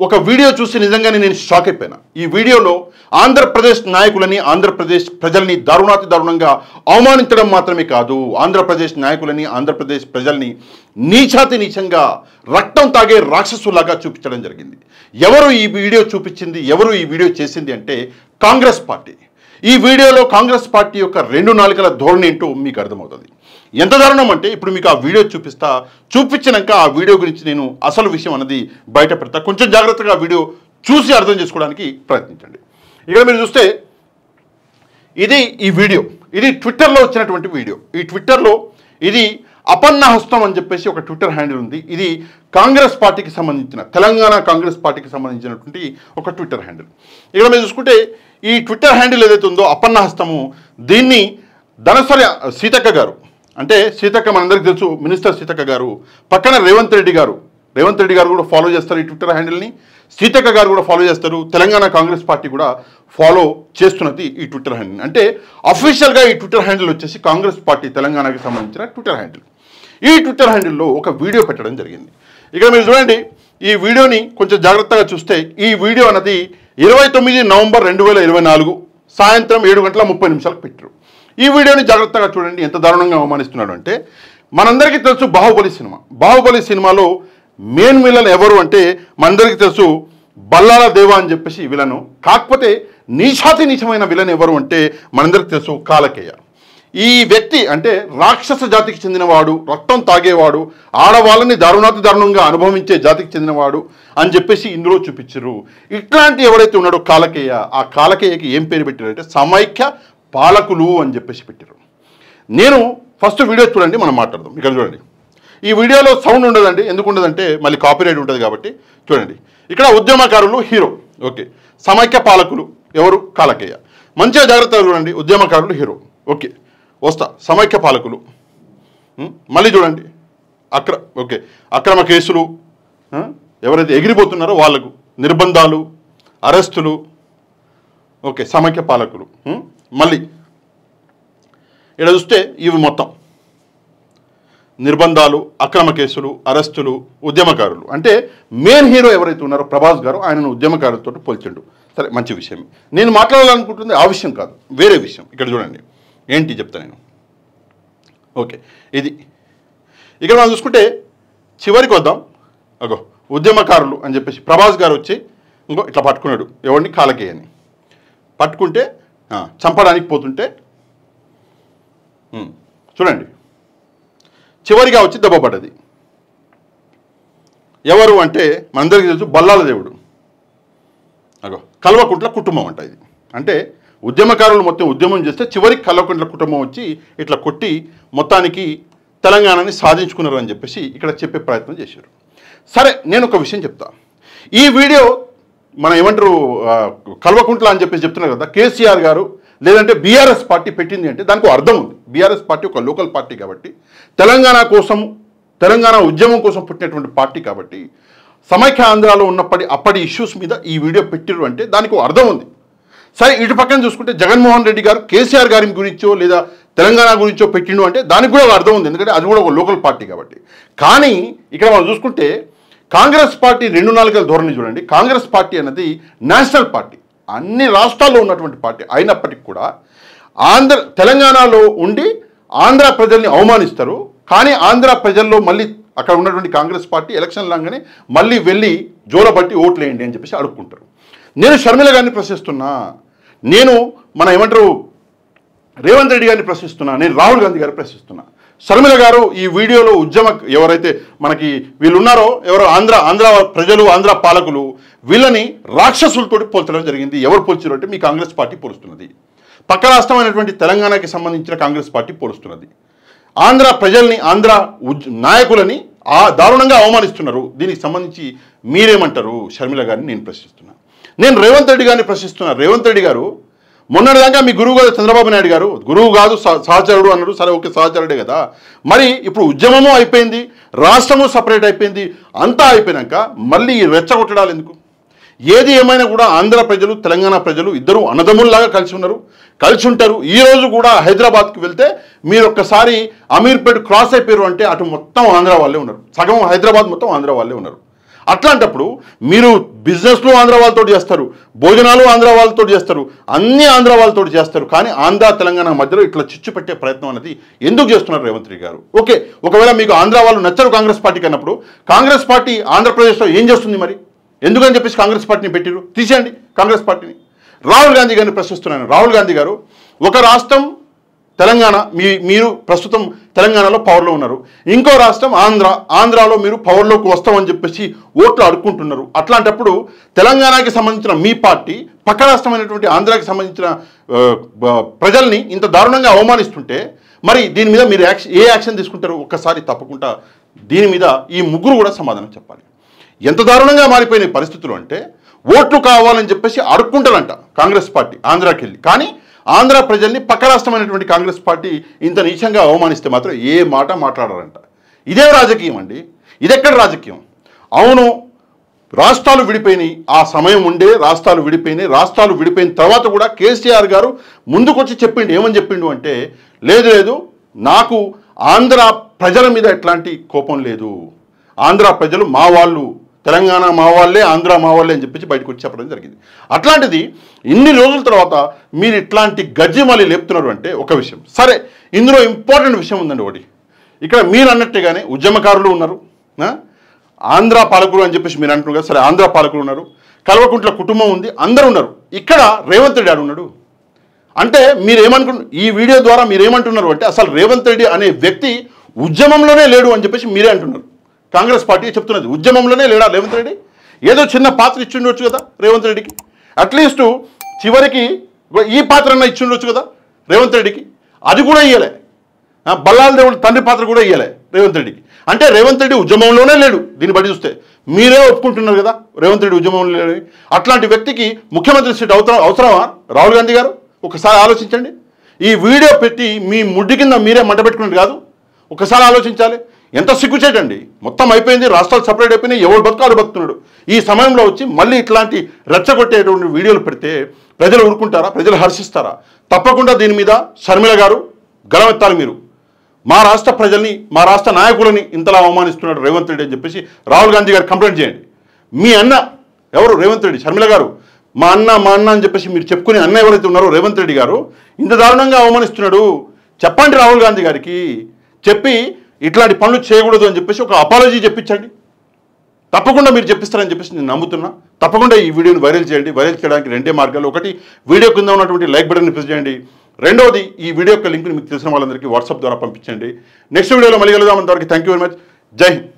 ఒక వీడియో చూసి నిజంగానే నేను షాక్ అయిపోయినా. ఈ వీడియోలో ఆంధ్రప్రదేశ్ నాయకులని, ఆంధ్రప్రదేశ్ ప్రజల్ని దారుణంగా అవమానించడం మాత్రమే కాదు, ఆంధ్రప్రదేశ్ నాయకులని, ఆంధ్రప్రదేశ్ ప్రజల్ని నీచంగా రక్తం తాగే రాక్షసులాగా చూపించడం జరిగింది. ఎవరు ఈ వీడియో చూపించింది, ఎవరు ఈ వీడియో చేసింది అంటే కాంగ్రెస్ పార్టీ. ఈ వీడియోలో కాంగ్రెస్ పార్టీ యొక్క 2 నాలుకల ధోరణి ఏంటో మీకు అర్థమవుతుంది. ఎంత దారుణం అంటే ఇప్పుడు మీకు ఆ వీడియో చూపించినాక ఆ వీడియో గురించి నేను అసలు విషయం అన్నది బయట పెడతా. కొంచెం జాగ్రత్తగా ఆ వీడియో చూసి అర్థం చేసుకోవడానికి ప్రయత్నించండి. ఇక్కడ మీరు చూస్తే ఈ వీడియో ఇది ట్విట్టర్లో వచ్చినటువంటి వీడియో. ఈ ట్విట్టర్లో ఇది అపన్న హస్తం అని చెప్పేసి ఒక ట్విట్టర్ హ్యాండిల్ ఉంది. ఇది కాంగ్రెస్ పార్టీకి సంబంధించిన, తెలంగాణ కాంగ్రెస్ పార్టీకి సంబంధించినటువంటి ఒక ట్విట్టర్ హ్యాండిల్. ఇక్కడ మీరు చూసుకుంటే ఈ ట్విట్టర్ హ్యాండిల్ ఏదైతే ఉందో అపన్న హస్తము, దీన్ని ధనసరి సీతక్క గారు, అంటే సీతక్క మనందరికీ తెలుసు, మినిస్టర్ సీతక్క గారు, పక్కన రేవంత్ రెడ్డి గారు కూడా ఫాలో చేస్తారు ఈ ట్విట్టర్ హ్యాండిల్ని, సీతక్క గారు కూడా ఫాలో చేస్తారు, తెలంగాణ కాంగ్రెస్ పార్టీ కూడా ఫాలో చేస్తున్నది ఈ ట్విట్టర్ హ్యాండిల్. అంటే అఫీషియల్గా ఈ ట్విట్టర్ హ్యాండిల్ వచ్చేసి కాంగ్రెస్ పార్టీ తెలంగాణకి సంబంధించిన ట్విట్టర్ హ్యాండిల్. ఈ ట్విట్టర్ హ్యాండిల్లో ఒక వీడియో పెట్టడం జరిగింది. ఇక్కడ మీరు చూడండి, ఈ వీడియోని కొంచెం జాగ్రత్తగా చూస్తే ఈ వీడియో అన్నది 29 నవంబర్ 2024 సాయంత్రం 7:30 పెట్టారు. ఈ వీడియోని జాగ్రత్తగా చూడండి, ఎంత దారుణంగా అవమానిస్తున్నాడు అంటే, మనందరికీ తెలుసు బాహుబలి సినిమాలో మెయిన్ విలన్ ఎవరు అంటే మనందరికీ తెలుసు బల్లాల దేవా అని చెప్పేసి విలను. కాకపోతే నీచమైన విలన్ ఎవరు అంటే మనందరికీ తెలుసు కాలకేయ. ఈ వ్యక్తి అంటే రాక్షస జాతికి చెందినవాడు, రక్తం తాగేవాడు, ఆడవాళ్ళని దారుణంగా అనుభవించే జాతికి చెందినవాడు అని చెప్పేసి ఇందులో చూపించారు. ఇట్లాంటి ఎవరైతే ఉన్నాడో కాలకేయ, ఆ కాలకేయకి ఏం పేరు పెట్టారంటే సమైక్య పాలకులు అని చెప్పేసి పెట్టారు. నేను ఫస్ట్ వీడియో చూడండి, మనం మాట్లాడదాం. ఇక్కడ చూడండి, ఈ వీడియోలో సౌండ్ ఉండదండి. ఎందుకు ఉండదంటే మళ్ళీ కాపీరైట్ ఉంటుంది కాబట్టి. చూడండి, ఇక్కడ ఉద్యమకారులు హీరో, ఓకే, సమైక్య పాలకులు ఎవరు కాలకేయ. మంచిగా జాగ్రత్తగా చూడండి, ఉద్యమకారులు హీరో, ఓకే, వస్తా సమైక్య పాలకులు. మళ్ళీ చూడండి, అక్రమ కేసులు, ఎవరైతే ఎగిరిపోతున్నారో వాళ్ళకు నిర్బంధాలు, అరెస్టులు, ఓకే, సమైక్య పాలకులు. మళ్ళీ ఇక్కడ చూస్తే ఇవి మొత్తం నిర్బంధాలు, అక్రమ కేసులు, అరెస్టులు, ఉద్యమకారులు. అంటే మెయిన్ హీరో ఎవరైతే ఉన్నారో ప్రభాస్ గారు, ఆయనను ఉద్యమకారులతో పోల్చిండు. సరే, మంచి విషయం. నేను మాట్లాడాలనుకుంటుంది ఆ విషయం కాదు, వేరే విషయం. ఇక్కడ చూడండి, ఏంటి చెప్తా నేను. ఓకే, ఇది ఇక్కడ మనం చూసుకుంటే చివరికి వద్దాం. ఉద్యమకారులు అని చెప్పేసి ప్రభాస్ గారు వచ్చి ఇట్లా పట్టుకున్నాడు ఎవరిని, కాలకేయని పట్టుకుంటే చంపడానికి పోతుంటే చూడండి చివరిగా వచ్చి దెబ్బపడ్డది. ఎవరు అంటే మనందరికీ తెలుసు బల్లాల దేవుడు. కల్వకుంట్ల కుటుంబం అంట ఇది. అంటే ఉద్యమకారులు మొత్తం ఉద్యమం చేస్తే చివరికి కల్వకుంట్ల కుటుంబం వచ్చి ఇట్లా కొట్టి మొత్తానికి తెలంగాణని సాధించుకున్నారు అని చెప్పేసి ఇక్కడ చెప్పే ప్రయత్నం చేశారు. సరే, నేను ఒక విషయం చెప్తా. ఈ వీడియో మనం ఏమంటారు కల్వకుంట్ల అని చెప్పేసి చెప్తున్నారు కదా, కేసీఆర్ గారు లేదంటే బీఆర్ఎస్ పార్టీ పెట్టింది అంటే దానికి అర్థం ఉంది. బీఆర్ఎస్ పార్టీ ఒక లోకల్ పార్టీ కాబట్టి, తెలంగాణ ఉద్యమం కోసం పుట్టినటువంటి పార్టీ కాబట్టి, సమైక్య ఆంధ్రాలో అప్పటి ఇష్యూస్ మీద ఈ వీడియో పెట్టిరు అంటే దానికి అర్థం ఉంది. సరే, ఇటు పక్కన చూసుకుంటే జగన్మోహన్ రెడ్డి గారు కేసీఆర్ గారి గురించో లేదా తెలంగాణ గురించో పెట్టిండు అంటే దానికి కూడా అర్థం ఉంది, ఎందుకంటే అది కూడా ఒక లోకల్ పార్టీ కాబట్టి. కానీ ఇక్కడ మనం చూసుకుంటే కాంగ్రెస్ పార్టీ 2 నాలుకల ధోరణి చూడండి. కాంగ్రెస్ పార్టీ అనేది నేషనల్ పార్టీ, అన్ని రాష్ట్రాల్లో ఉన్నటువంటి పార్టీ అయినప్పటికీ కూడా తెలంగాణలో ఉండి ఆంధ్ర ప్రజల్ని అవమానిస్తారు. కానీ ఆంధ్ర ప్రజల్లో మళ్ళీ అక్కడ ఉన్నటువంటి కాంగ్రెస్ పార్టీ ఎలక్షన్ లాగానే మళ్ళీ వెళ్ళి జోలబట్టి ఓట్లు వేయండి అని చెప్పేసి అడుక్కుంటారు. నేను షర్మిల గారిని ప్రశ్నిస్తున్నా, నేను రేవంత్ రెడ్డి గారిని ప్రశ్నిస్తున్నా, నేను రాహుల్ గాంధీ గారిని ప్రశ్నిస్తున్నా. షర్మిల గారు ఈ వీడియోలో ఎవరైతే మనకి వీళ్ళు ఉన్నారో, ఎవరో ఆంధ్ర ప్రజలు, ఆంధ్ర పాలకులు, వీళ్ళని రాక్షసులతోటి పోల్చడం జరిగింది. ఎవరు పోల్చారు అంటే మీ కాంగ్రెస్ పార్టీ పోలుస్తున్నది. పక్క రాష్ట్రమైనటువంటి తెలంగాణకి సంబంధించిన కాంగ్రెస్ పార్టీ పోలుస్తున్నది. ఆంధ్ర ప్రజల్ని, ఆంధ్ర నాయకులని దారుణంగా అవమానిస్తున్నారు. దీనికి సంబంధించి మీరేమంటారు? షర్మిల గారిని నేను ప్రశ్నిస్తున్నా. నేను రేవంత్ రెడ్డి గారిని ప్రశ్నిస్తున్నా. రేవంత్ రెడ్డి గారు మొన్నటిదాకా మీ గురువు గారు చంద్రబాబు నాయుడు గారు గురువు కాదు సహచరుడు అన్నాడు. సరే, ఓకే, సహచరుడే కదా. మరి ఇప్పుడు ఉద్యమము అయిపోయింది, రాష్ట్రము సపరేట్ అయిపోయింది, అంతా అయిపోయినాక మళ్ళీ రెచ్చగొట్టడాలు ఎందుకు? ఏది ఏమైనా కూడా ఆంధ్ర ప్రజలు, తెలంగాణ ప్రజలు ఇద్దరు అన్నదమ్ముల్లాగా కలిసి ఉంటారు. ఈరోజు కూడా హైదరాబాద్కి వెళ్తే మీరు ఒక్కసారి అమీర్పేట్ క్రాస్ అయిపోయారు అంటే అటు మొత్తం ఆంధ్ర వాళ్ళే ఉన్నారు, సగం హైదరాబాద్ మొత్తం ఆంధ్ర వాళ్ళే ఉన్నారు. అట్లాంటప్పుడు మీరు బిజినెస్లు ఆంధ్ర వాళ్ళతో చేస్తారు, భోజనాలు ఆంధ్ర వాళ్ళతో చేస్తారు, అన్ని ఆంధ్ర వాళ్ళతో చేస్తారు. కానీ ఆంధ్ర తెలంగాణ మధ్యలో ఇట్లా చిచ్చు పెట్టే ప్రయత్నం అనేది ఎందుకు చేస్తున్నారు రేవంత్ రెడ్డి గారు? ఓకే, ఒకవేళ మీకు ఆంధ్ర వాళ్ళు నచ్చరు కాంగ్రెస్ పార్టీకి అన్నప్పుడు కాంగ్రెస్ పార్టీ ఆంధ్రప్రదేశ్లో ఏం చేస్తుంది మరి? ఎందుకని చెప్పేసి కాంగ్రెస్ పార్టీని పెట్టిరు? తీసేయండి కాంగ్రెస్ పార్టీని. రాహుల్ గాంధీ గారిని ప్రశ్నిస్తున్నాను. రాహుల్ గాంధీ గారు, ఒక రాష్ట్రం తెలంగాణ, మీరు ప్రస్తుతం తెలంగాణలో పవర్లో ఉన్నారు, ఇంకో రాష్ట్రం ఆంధ్రాలో మీరు పవర్లోకి వస్తామని చెప్పేసి ఓట్లు అడుక్కుంటున్నారు. అట్లాంటప్పుడు తెలంగాణకి సంబంధించిన మీ పార్టీ పక్క రాష్ట్రమైనటువంటి ఆంధ్రాకి సంబంధించిన ప్రజల్ని ఇంత దారుణంగా అవమానిస్తుంటే మరి దీని మీద మీరు ఏ యాక్షన్ తీసుకుంటారు? ఒక్కసారి తప్పకుండా దీని మీద ఈ ముగ్గురు కూడా సమాధానం చెప్పాలి. ఎంత దారుణంగా మారిపోయిన పరిస్థితులు అంటే ఓట్లు కావాలని చెప్పేసి అడుక్కుంటారంట కాంగ్రెస్ పార్టీ ఆంధ్రాకి వెళ్ళి. కానీ ఆంధ్ర ప్రజల్ని పక్క రాష్ట్రమైనటువంటి కాంగ్రెస్ పార్టీ ఇంత నీచంగా అవమానిస్తే మాత్రం ఏ మాట మాట్లాడారంట. ఇదే రాజకీయం అండి, ఇదెక్కడ రాజకీయం? అవును, రాష్ట్రాలు విడిపోయినాయి, ఆ సమయం ఉండే రాష్ట్రాలు విడిపోయినాయి. రాష్ట్రాలు విడిపోయిన తర్వాత కూడా కేసీఆర్ గారు ముందుకొచ్చి చెప్పిండు. ఏమని చెప్పిండు అంటే, లేదు నాకు ఆంధ్ర ప్రజల మీద ఎట్లాంటి కోపం లేదు, ఆంధ్ర ప్రజలు మా వాళ్ళు, తెలంగాణ మా వాళ్ళే, ఆంధ్ర మా వాళ్ళే అని చెప్పేసి బయటకు వచ్చి చెప్పడం జరిగింది. అట్లాంటిది ఇన్ని రోజుల తర్వాత మీరు ఇట్లాంటి గజ్జి మళ్ళీ లేపుతున్నారు అంటే ఒక విషయం. సరే, ఇందులో ఇంపార్టెంట్ విషయం ఉందండి ఒకటి. ఇక్కడ మీరు అన్నట్టుగానే ఉద్యమకారులు ఉన్నారు, ఆంధ్ర పాలకులు అని చెప్పేసి మీరు అంటున్నారు కదా. సరే, ఆంధ్ర పాలకులు ఉన్నారు, కల్వకుంట్ల కుటుంబం ఉంది, అందరూ ఉన్నారు. ఇక్కడ రేవంత్ రెడ్డి ఉన్నాడు అంటే ఈ వీడియో ద్వారా మీరేమంటున్నారు అంటే అసలు రేవంత్ రెడ్డి అనే వ్యక్తి ఉద్యమంలోనే లేడు అని చెప్పేసి మీరే అంటున్నారు. కాంగ్రెస్ పార్టీ చెప్తున్నది ఉద్యమంలోనే లేడా రేవంత్ రెడ్డి? ఏదో చిన్న పాత్ర ఇచ్చిండొచ్చు కదా రేవంత్ రెడ్డికి, అట్లీస్ట్ చివరికి ఈ పాత్రన్న ఇచ్చిండొచ్చు కదా రేవంత్ రెడ్డికి. అది కూడా ఇయ్యలే. బల్లాల దేవుడు తండ్రి పాత్ర కూడా ఇయ్యలే రేవంత్ రెడ్డికి. అంటే రేవంత్ రెడ్డి ఉద్యమంలోనే లేడు. దీన్ని బట్టి చూస్తే మీరే ఒప్పుకుంటున్నారు కదా రేవంత్ రెడ్డి ఉద్యమంలో లేడు. అట్లాంటి వ్యక్తికి ముఖ్యమంత్రి సీట్ అవసరమా రాహుల్ గాంధీ గారు? ఒకసారి ఆలోచించండి. ఈ వీడియో పెట్టి మీ ముడ్డి కింద మీరే మంట పెట్టుకున్నట్టు కాదు, ఒకసారి ఆలోచించాలి. ఎంత సిగ్గుచేటండి. మొత్తం అయిపోయింది, రాష్ట్రాలు సపరేట్ అయిపోయినాయి, ఎవరు బతుకాడు బతుకుతున్నాడు. ఈ సమయంలో వచ్చి మళ్ళీ ఇట్లాంటి రెచ్చగొట్టేటువంటి వీడియోలు పెడితే ప్రజలు ఊరుకుంటారా? ప్రజలు హర్షిస్తారా? తప్పకుండా దీని మీద షర్మిల గారు గలమెత్తాలి. మీరు మా రాష్ట్ర ప్రజల్ని, మా రాష్ట్ర నాయకులని ఇంతలా అవమానిస్తున్నాడు రేవంత్ రెడ్డి అని చెప్పేసి రాహుల్ గాంధీ గారు కంప్లైంట్ చేయండి. మీ అన్న ఎవరు? రేవంత్ రెడ్డి. షర్మిల గారు మా అన్న అని చెప్పేసి మీరు చెప్పుకునే అన్న ఎవరైతే ఉన్నారో రేవంత్ రెడ్డి గారు ఇంత దారుణంగా అవమానిస్తున్నాడు, చెప్పండి రాహుల్ గాంధీ గారికి. చెప్పి ఇట్లాంటి పనులు చేయకూడదు అని చెప్పేసి ఒక అపాలజీ చెప్పించండి. తప్పకుండా మీరు చెప్పిస్తారని చెప్పేసి నేను నమ్ముతున్నా. తప్పకుండా ఈ వీడియోని వైరల్ చేయండి. వైరల్ చేయడానికి రెండే మార్గాలు. ఒకటి, వీడియో కింద ఉన్నటువంటి లైక్ బటన్ని ప్రెస్ చేయండి. రెండవది, ఈ వీడియో యొక్క లింక్ని మీకు తెలిసిన వాళ్ళందరికీ వాట్సాప్ ద్వారా పంపించండి. నెక్స్ట్ వీడియోలో మళ్ళీ కలుద్దాం. అంతవరకు థ్యాంక్ యూ వెరీ మచ్. జై హింద్.